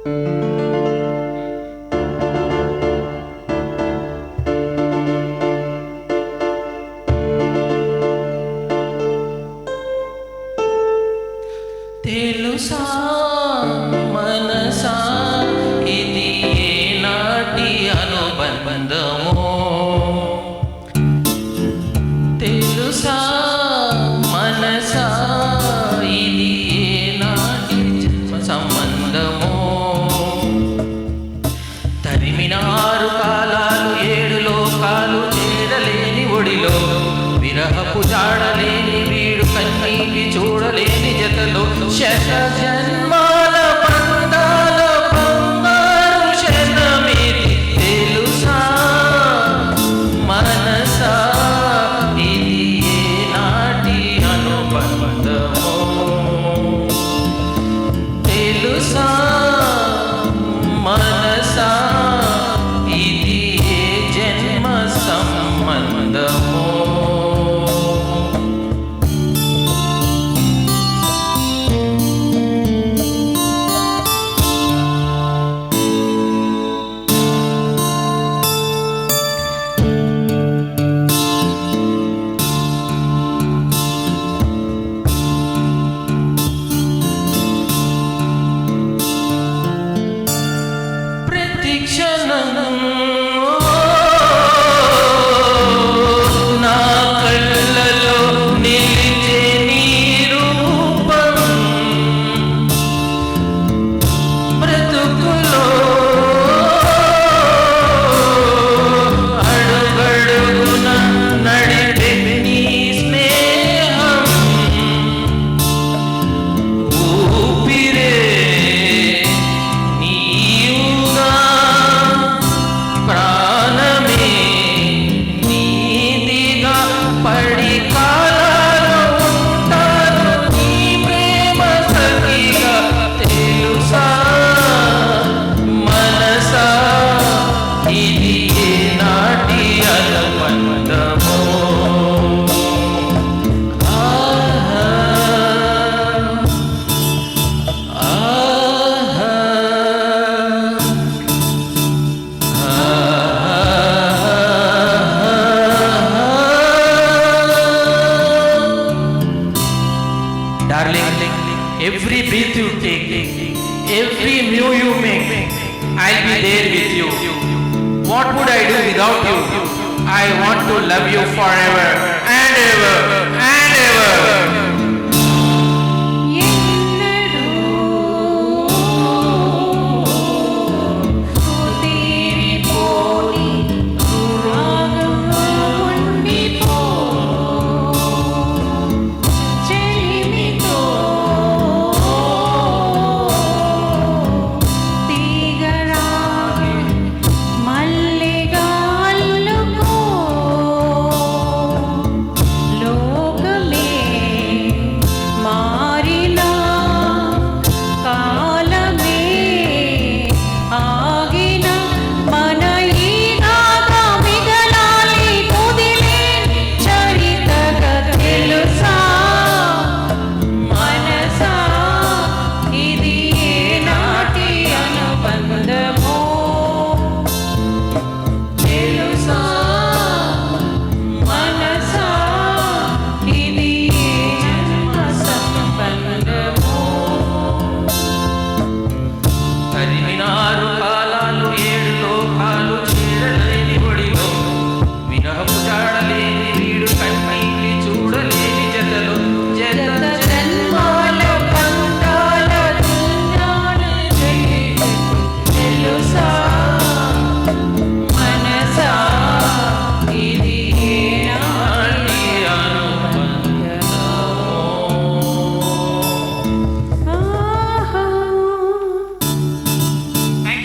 తెలుసా మనసా ఇది ఏనాటి అనుబంధమో, తెలుసా మనసా ఇది ఏనాటి సంబంధమో. తరిమిన 6 కాలాలు 7 లోకాలు చేరలేని ఒడిలో, విరహపు జాడలేని వీడు కన్నీటి చూడలేని జతలో, శత జన్మాల బంధాల బంగారు శతమిది. తెలుసా మనసా ఇది ఏనాటి అనుబంధమో, తెలుసా మనసా ఇది ఏ జన్మ సంబంధమో. నా కళ్ళలో నిలిచే నీ రూపం, బ్రతుకులో అడుగడుగున నడిపే నీ స్నేహం, ఊపిరే నీవుగా ప్రాణమే నీదిగా పడి కాలాలు ఉంటాను నీ ప్రేమ సఖిగా. తెలుసా మనసా ఇది ఏనాటి అనుబంధమో. Darling, every breath you take, every mew you make, I'll be there with you. What would I do without you? I want to love you forever and ever and ever. తరిమిన 6